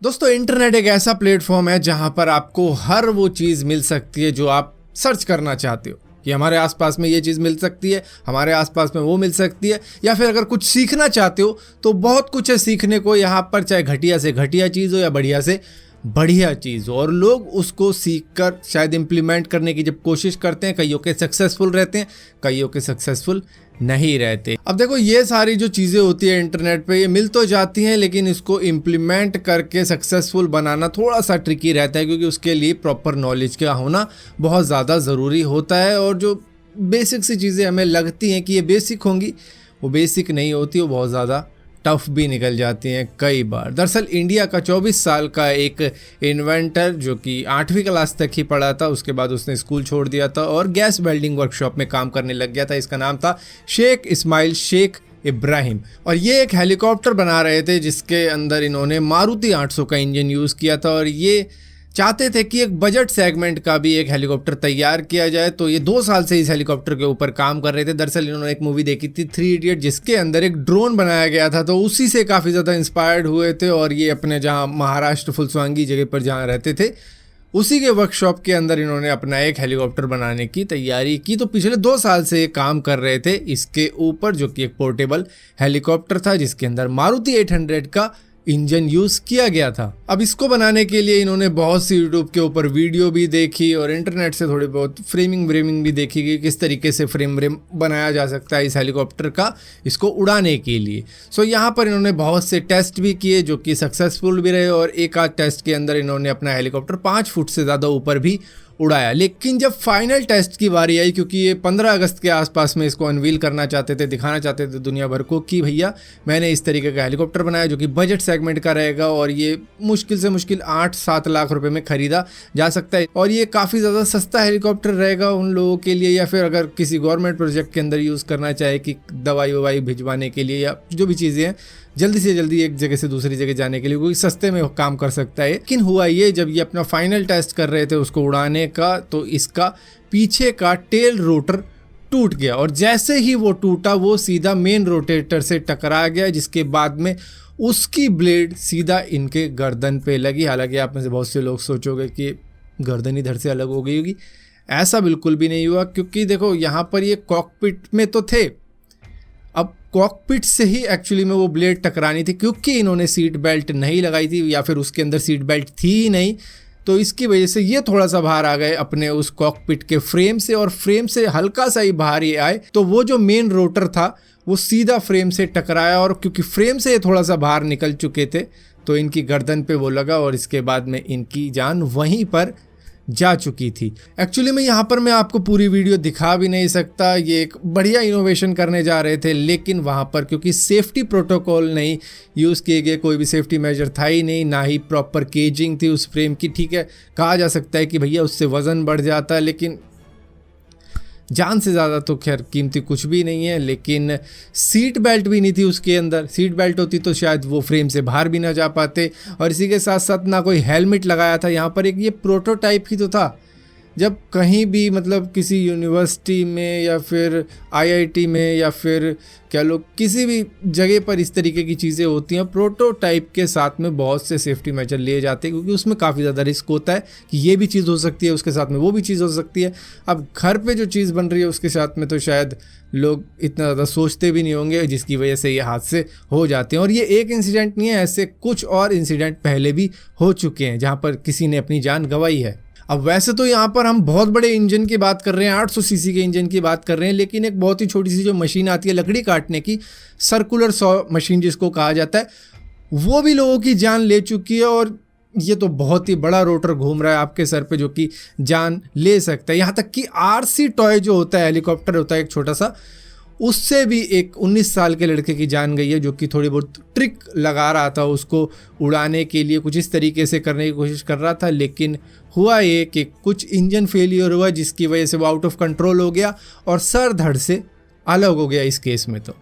दोस्तों इंटरनेट एक ऐसा प्लेटफॉर्म है जहां पर आपको हर वो चीज़ मिल सकती है जो आप सर्च करना चाहते हो कि हमारे आसपास में ये चीज़ मिल सकती है, हमारे आसपास में वो मिल सकती है, या फिर अगर कुछ सीखना चाहते हो तो बहुत कुछ है सीखने को यहाँ पर, चाहे घटिया से घटिया चीज़ हो या बढ़िया से बढ़िया चीज़ हो। और लोग उसको सीख कर शायद इम्प्लीमेंट करने की जब कोशिश करते हैं, कईयों के सक्सेसफुल रहते हैं, कईयों के सक्सेसफुल नहीं रहते। अब देखो ये सारी जो चीज़ें होती है इंटरनेट पे, ये मिल तो जाती हैं लेकिन इसको इम्प्लीमेंट करके सक्सेसफुल बनाना थोड़ा सा ट्रिकी रहता है, क्योंकि उसके लिए प्रॉपर नॉलेज का होना बहुत ज़्यादा ज़रूरी होता है। और जो बेसिक सी चीज़ें हमें लगती हैं कि ये बेसिक होंगी, वो बेसिक नहीं होती, वो बहुत ज़्यादा टफ भी निकल जाती हैं कई बार। दरअसल इंडिया का 24 साल का एक इन्वेंटर जो कि 8वीं क्लास तक ही पढ़ा था, उसके बाद उसने स्कूल छोड़ दिया था और गैस वेल्डिंग वर्कशॉप में काम करने लग गया था। इसका नाम था शेख इस्माइल शेख इब्राहिम, और ये एक हेलीकॉप्टर बना रहे थे जिसके अंदर इन्होंने मारुति 800 का इंजन यूज़ किया था। और ये चाहते थे कि एक बजट सेगमेंट का भी एक हेलीकॉप्टर तैयार किया जाए, तो ये 2 साल से इस हेलीकॉप्टर के ऊपर काम कर रहे थे। दरअसल इन्होंने एक मूवी देखी थी 3 इडियट, जिसके अंदर एक ड्रोन बनाया गया था, तो उसी से काफ़ी ज़्यादा इंस्पायर्ड हुए थे। और ये अपने जहाँ महाराष्ट्र फुलस्वांगी जगह पर जहाँ रहते थे, उसी के वर्कशॉप के अंदर इन्होंने अपना एक हेलीकॉप्टर बनाने की तैयारी की। तो पिछले 2 साल से काम कर रहे थे इसके ऊपर, जो कि एक पोर्टेबल हेलीकॉप्टर था जिसके अंदर मारुति 800 का इंजन यूज़ किया गया था। अब इसको बनाने के लिए इन्होंने बहुत सी यूट्यूब के ऊपर वीडियो भी देखी और इंटरनेट से थोड़ी बहुत फ्रेमिंग भी देखी कि किस तरीके से फ्रेम बनाया जा सकता है इस हेलीकॉप्टर का, इसको उड़ाने के लिए। सो यहाँ पर इन्होंने बहुत से टेस्ट भी किए जो कि सक्सेसफुल भी रहे, और एक आध टेस्ट के अंदर इन्होंने अपना हेलीकॉप्टर 5 फुट से ज़्यादा ऊपर भी उड़ाया। लेकिन जब फाइनल टेस्ट की बारी आई, क्योंकि ये 15 अगस्त के आसपास में इसको अनवील करना चाहते थे, दिखाना चाहते थे दुनिया भर को कि भैया मैंने इस तरीके का हेलीकॉप्टर बनाया जो कि बजट सेगमेंट का रहेगा और ये मुश्किल से मुश्किल 8-7 लाख रुपए में खरीदा जा सकता है, और ये काफ़ी ज़्यादा सस्ता हेलीकॉप्टर रहेगा उन लोगों के लिए, या फिर अगर किसी गवर्नमेंट प्रोजेक्ट के अंदर यूज़ करना चाहे कि दवाई ववाई भिजवाने के लिए या जो भी चीज़ें हैं जल्दी से जल्दी एक जगह से दूसरी जगह जाने के लिए, कोई सस्ते में काम कर सकता है। लेकिन हुआ ये, जब ये अपना फाइनल टेस्ट कर रहे थे उसको उड़ाने का, तो इसका पीछे का टेल रोटर टूट गया, और जैसे ही वो टूटा वो सीधा मेन रोटेटर से टकरा गया, जिसके बाद में उसकी ब्लेड सीधा इनके गर्दन पे लगी। हालांकि आप में से बहुत से लोग सोचोगे कि गर्दन इधर से अलग हो गई होगी, ऐसा बिल्कुल भी नहीं हुआ, क्योंकि देखो यहाँ पर ये कॉकपिट में तो थे। अब कॉकपिट से ही एक्चुअली में वो ब्लेड टकरानी थी, क्योंकि इन्होंने सीट बेल्ट नहीं लगाई थी या फिर उसके अंदर सीट बेल्ट थी ही नहीं, तो इसकी वजह से ये थोड़ा सा बाहर आ गए अपने उस कॉकपिट के फ्रेम से, और फ्रेम से हल्का सा ही बाहर ही आए तो वो जो मेन रोटर था वो सीधा फ्रेम से टकराया, और क्योंकि फ्रेम से थोड़ा सा बाहर निकल चुके थे तो इनकी गर्दन पे वो लगा और इसके बाद में इनकी जान वहीं पर जा चुकी थी। एक्चुअली में यहाँ पर मैं आपको पूरी वीडियो दिखा भी नहीं सकता, ये एक बढ़िया इनोवेशन करने जा रहे थे, लेकिन वहाँ पर क्योंकि सेफ्टी प्रोटोकॉल नहीं यूज़ किए गए, कोई भी सेफ्टी मेजर था ही नहीं, ना ही प्रॉपर केजिंग थी उस फ्रेम की। ठीक है, कहा जा सकता है कि भैया उससे वज़न बढ़ जाता है, लेकिन जान से ज़्यादा तो खैर कीमती कुछ भी नहीं है। लेकिन सीट बेल्ट भी नहीं थी उसके अंदर, सीट बेल्ट होती तो शायद वो फ्रेम से बाहर भी ना जा पाते, और इसी के साथ साथ ना कोई हेलमेट लगाया था। यहाँ पर एक ये प्रोटोटाइप ही तो था। जब कहीं भी मतलब किसी यूनिवर्सिटी में या फिर आईआईटी में या फिर क्या लोग किसी भी जगह पर इस तरीके की चीज़ें होती हैं, प्रोटोटाइप के साथ में बहुत से सेफ्टी मेजर लिए जाते हैं, क्योंकि उसमें काफ़ी ज़्यादा रिस्क होता है कि ये भी चीज़ हो सकती है, उसके साथ में वो भी चीज़ हो सकती है। अब घर पे जो चीज़ बन रही है उसके साथ में तो शायद लोग इतना ज़्यादा सोचते भी नहीं होंगे, जिसकी वजह से ये हादसे हो जाते हैं। और ये एक इंसिडेंट नहीं है, ऐसे कुछ और इंसिडेंट पहले भी हो चुके हैं जहाँ पर किसी ने अपनी जान गंवाई है। अब वैसे तो यहाँ पर हम बहुत बड़े इंजन की बात कर रहे हैं, 800 सीसी के इंजन की बात कर रहे हैं, लेकिन एक बहुत ही छोटी सी जो मशीन आती है लकड़ी काटने की, सर्कुलर सॉ मशीन जिसको कहा जाता है, वो भी लोगों की जान ले चुकी है। और ये तो बहुत ही बड़ा रोटर घूम रहा है आपके सर पे जो कि जान ले सकता है। यहाँ तक कि आरसी टॉय जो होता है, हेलीकॉप्टर होता है एक छोटा सा, उससे भी एक 19 साल के लड़के की जान गई है, जो कि थोड़ी बहुत ट्रिक लगा रहा था उसको उड़ाने के लिए, कुछ इस तरीके से करने की कोशिश कर रहा था। लेकिन हुआ ये कि कुछ इंजन फेलियर हुआ, जिसकी वजह से वो आउट ऑफ कंट्रोल हो गया और सर धड़ से अलग हो गया इस केस में। तो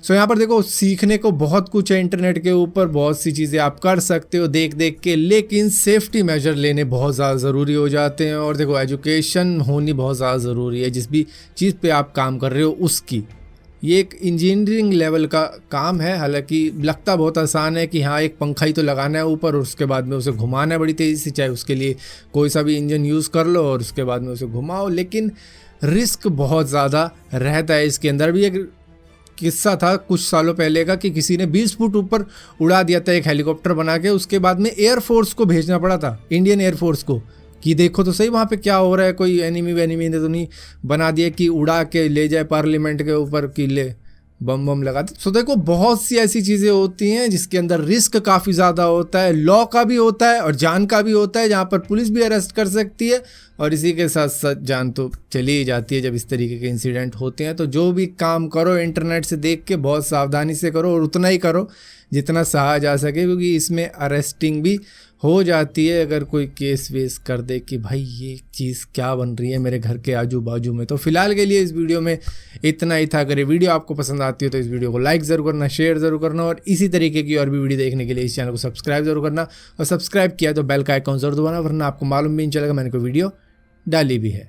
सो यहाँ पर देखो, सीखने को बहुत कुछ है इंटरनेट के ऊपर, बहुत सी चीज़ें आप कर सकते हो देख देख के, लेकिन सेफ्टी मेजर लेने बहुत ज़्यादा ज़रूरी हो जाते हैं। और देखो, एजुकेशन होनी बहुत ज़्यादा ज़रूरी है जिस भी चीज़ पे आप काम कर रहे हो उसकी। ये एक इंजीनियरिंग लेवल का काम है। हालांकि लगता बहुत आसान है कि हाँ एक पंखा ही तो लगाना है ऊपर और उसके बाद में उसे घुमाना है बड़ी तेज़ी से, चाहे उसके लिए कोई सा भी इंजन यूज़ कर लो और उसके बाद में उसे घुमाओ, लेकिन रिस्क बहुत ज़्यादा रहता है। इसके अंदर भी एक किस्सा था कुछ सालों पहले का कि किसी ने 20 फुट ऊपर उड़ा दिया था एक हेलीकॉप्टर बना के, उसके बाद में एयरफोर्स को भेजना पड़ा था, इंडियन एयरफोर्स को, कि देखो तो सही वहाँ पे क्या हो रहा है, कोई एनिमी ने तो नहीं बना दिया कि उड़ा के ले जाए पार्लियामेंट के ऊपर कि ले बम लगा दे। सो देखो बहुत सी ऐसी चीज़ें होती हैं जिसके अंदर रिस्क काफ़ी ज़्यादा होता है, लॉ का भी होता है और जान का भी होता है, जहाँ पर पुलिस भी अरेस्ट कर सकती है और इसी के साथ साथ जान तो चली ही जाती है जब इस तरीके के इंसिडेंट होते हैं। तो जो भी काम करो इंटरनेट से देख के बहुत सावधानी से करो और उतना ही करो जितना सहा जा सके, क्योंकि इसमें अरेस्टिंग भी हो जाती है अगर कोई केस वेस कर दे कि भाई ये चीज़ क्या बन रही है मेरे घर के आजू बाजू में। तो फिलहाल के लिए इस वीडियो में इतना ही था। अगर ये वीडियो आपको पसंद आती हो तो इस वीडियो को लाइक ज़रूर करना, शेयर ज़रूर करना और इसी तरीके की और भी वीडियो देखने के लिए इस चैनल को सब्सक्राइब जरूर करना, और सब्सक्राइब किया तो बेल का आइकॉन जरूर दबाना, वरना आपको मालूम भी नहीं चलेगा मैंने कोई वीडियो डाली भी है।